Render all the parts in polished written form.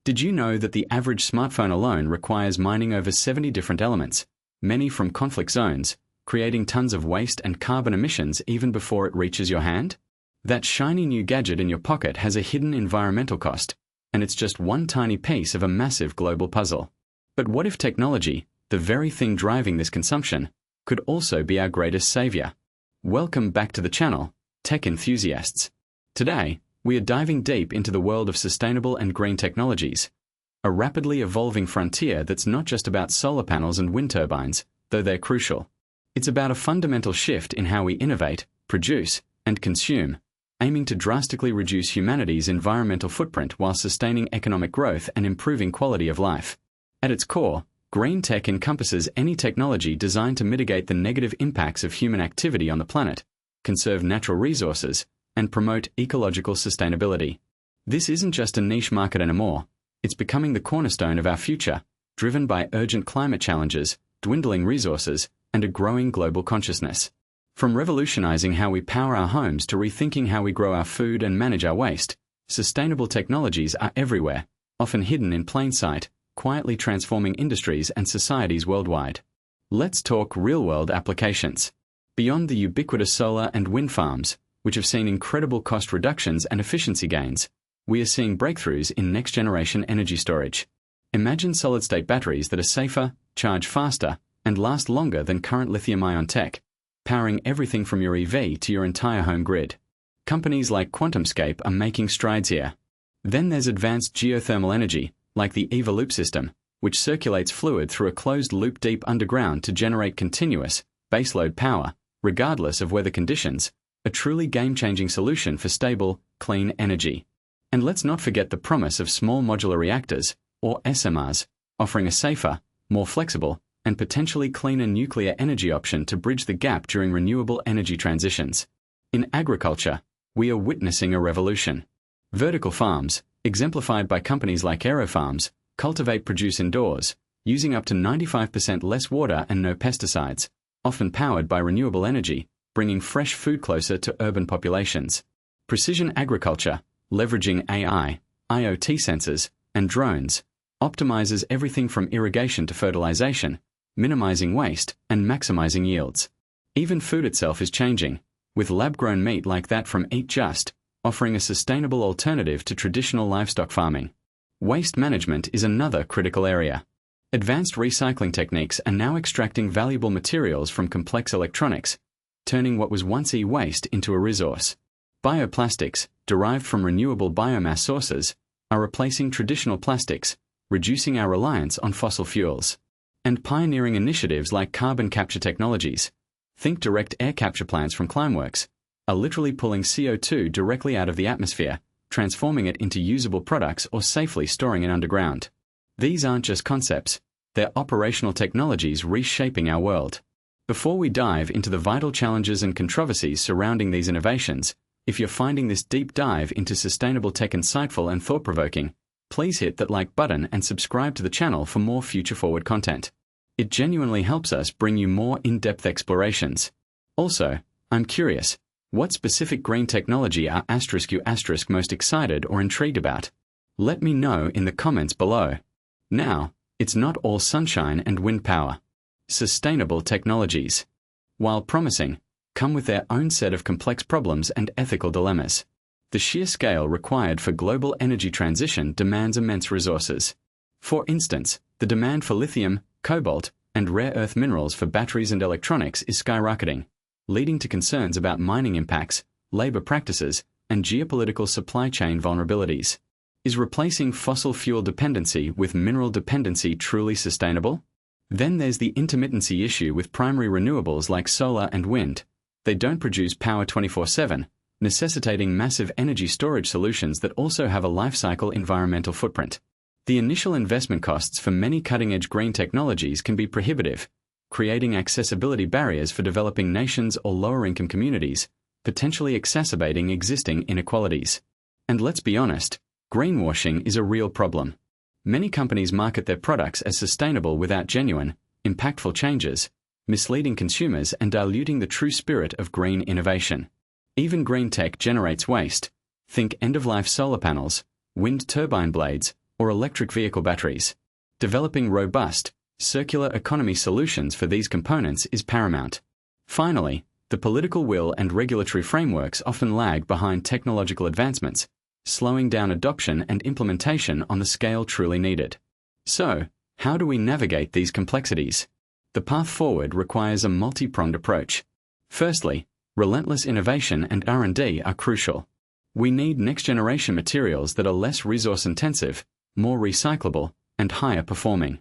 Did you know that the average smartphone alone requires mining over 70 different elements, many from conflict zones, creating tons of waste and carbon emissions even before it reaches your hand? That shiny new gadget in your pocket has a hidden environmental cost, and it's just one tiny piece of a massive global puzzle. But what if technology, the very thing driving this consumption, could also be our greatest savior? Welcome back to the channel, tech enthusiasts. Today, we are diving deep into the world of sustainable and green technologies, a rapidly evolving frontier that's not just about solar panels and wind turbines, though they're crucial. It's about a fundamental shift in how we innovate, produce, and consume, aiming to drastically reduce humanity's environmental footprint while sustaining economic growth and improving quality of life. At its core, green tech encompasses any technology designed to mitigate the negative impacts of human activity on the planet, conserve natural resources, and promote ecological sustainability. This isn't just a niche market anymore, it's becoming the cornerstone of our future, driven by urgent climate challenges, dwindling resources, and a growing global consciousness. From revolutionizing how we power our homes to rethinking how we grow our food and manage our waste, sustainable technologies are everywhere, often hidden in plain sight, quietly transforming industries and societies worldwide. Let's talk real-world applications. Beyond the ubiquitous solar and wind farms, which have seen incredible cost reductions and efficiency gains, we are seeing breakthroughs in next-generation energy storage. Imagine solid-state batteries that are safer, charge faster, and last longer than current lithium-ion tech, powering everything from your EV to your entire home grid. Companies like QuantumScape are making strides here. Then there's advanced geothermal energy, like the EVA Loop system, which circulates fluid through a closed loop deep underground to generate continuous, baseload power, regardless of weather conditions, a truly game-changing solution for stable, clean energy. And let's not forget the promise of small modular reactors, or SMRs, offering a safer, more flexible, and potentially cleaner nuclear energy option to bridge the gap during renewable energy transitions. In agriculture, we are witnessing a revolution. Vertical farms, exemplified by companies like AeroFarms, produce indoors, using up to 95% less water and no pesticides, often powered by renewable energy, bringing fresh food closer to urban populations. Precision agriculture, leveraging AI, IoT sensors, and drones, optimizes everything from irrigation to fertilization, minimizing waste and maximizing yields. Even food itself is changing, with lab-grown meat like that from Eat Just, offering a sustainable alternative to traditional livestock farming. Waste management is another critical area. Advanced recycling techniques are now extracting valuable materials from complex electronics, turning what was once e-waste into a resource. Bioplastics, derived from renewable biomass sources, are replacing traditional plastics, reducing our reliance on fossil fuels. And pioneering initiatives like carbon capture technologies, think direct air capture plants from Climeworks, are literally pulling CO2 directly out of the atmosphere, transforming it into usable products or safely storing it underground. These aren't just concepts, they're operational technologies reshaping our world. Before we dive into the vital challenges and controversies surrounding these innovations, if you're finding this deep dive into sustainable tech insightful and thought-provoking, please hit that like button and subscribe to the channel for more future-forward content. It genuinely helps us bring you more in-depth explorations. Also, I'm curious, what specific green technology are you most excited or intrigued about? Let me know in the comments below. Now, it's not all sunshine and wind power. Sustainable technologies, while promising, come with their own set of complex problems and ethical dilemmas. The sheer scale required for global energy transition demands immense resources. For instance, the demand for lithium, cobalt, and rare earth minerals for batteries and electronics is skyrocketing, leading to concerns about mining impacts, labor practices, and geopolitical supply chain vulnerabilities. Is replacing fossil fuel dependency with mineral dependency truly sustainable? Then there's the intermittency issue with primary renewables like solar and wind. They don't produce power 24/7, necessitating massive energy storage solutions that also have a life cycle environmental footprint. The initial investment costs for many cutting-edge green technologies can be prohibitive, creating accessibility barriers for developing nations or lower-income communities, potentially exacerbating existing inequalities. And let's be honest, greenwashing is a real problem. Many companies market their products as sustainable without genuine, impactful changes, misleading consumers and diluting the true spirit of green innovation. Even green tech generates waste. Think end-of-life solar panels, wind turbine blades, or electric vehicle batteries. Developing robust, circular economy solutions for these components is paramount. Finally, the political will and regulatory frameworks often lag behind technological advancements, slowing down adoption and implementation on the scale truly needed. So, how do we navigate these complexities? The path forward requires a multi-pronged approach. Firstly, relentless innovation and R&D are crucial. We need next-generation materials that are less resource-intensive, more recyclable, and higher performing.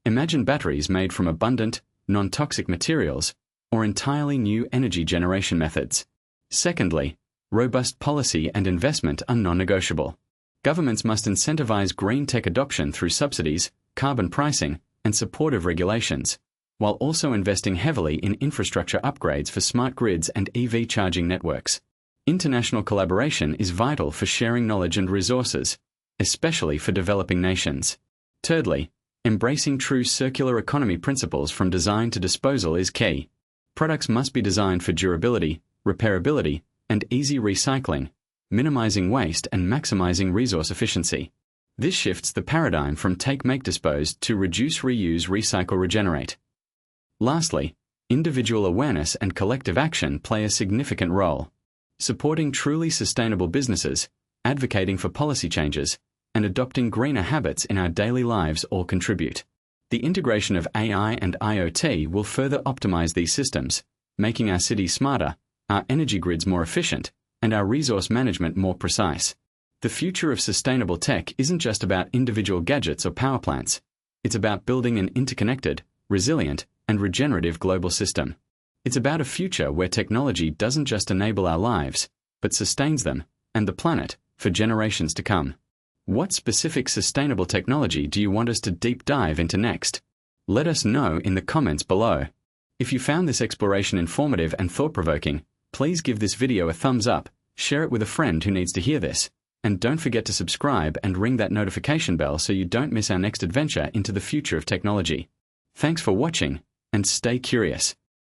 Imagine batteries made from abundant, non-toxic materials, or entirely new energy generation methods. Secondly, robust policy and investment are non-negotiable. Governments must incentivize green tech adoption through subsidies, carbon pricing, and supportive regulations, while also investing heavily in infrastructure upgrades for smart grids and EV charging networks. International collaboration is vital for sharing knowledge and resources, especially for developing nations. Thirdly, embracing true circular economy principles from design to disposal is key. Products must be designed for durability, repairability, and easy recycling, minimizing waste and maximizing resource efficiency. This shifts the paradigm from take, make, dispose to reduce, reuse, recycle, regenerate. Lastly, individual awareness and collective action play a significant role. Supporting truly sustainable businesses, advocating for policy changes, and adopting greener habits in our daily lives all contribute. The integration of AI and IoT will further optimize these systems, making our cities smarter, our energy grids more efficient, and our resource management more precise. The future of sustainable tech isn't just about individual gadgets or power plants. It's about building an interconnected, resilient, and regenerative global system. It's about a future where technology doesn't just enable our lives, but sustains them, and the planet, for generations to come. What specific sustainable technology do you want us to deep dive into next? Let us know in the comments below. If you found this exploration informative and thought-provoking, please give this video a thumbs up, share it with a friend who needs to hear this, and don't forget to subscribe and ring that notification bell so you don't miss our next adventure into the future of technology. Thanks for watching, and stay curious.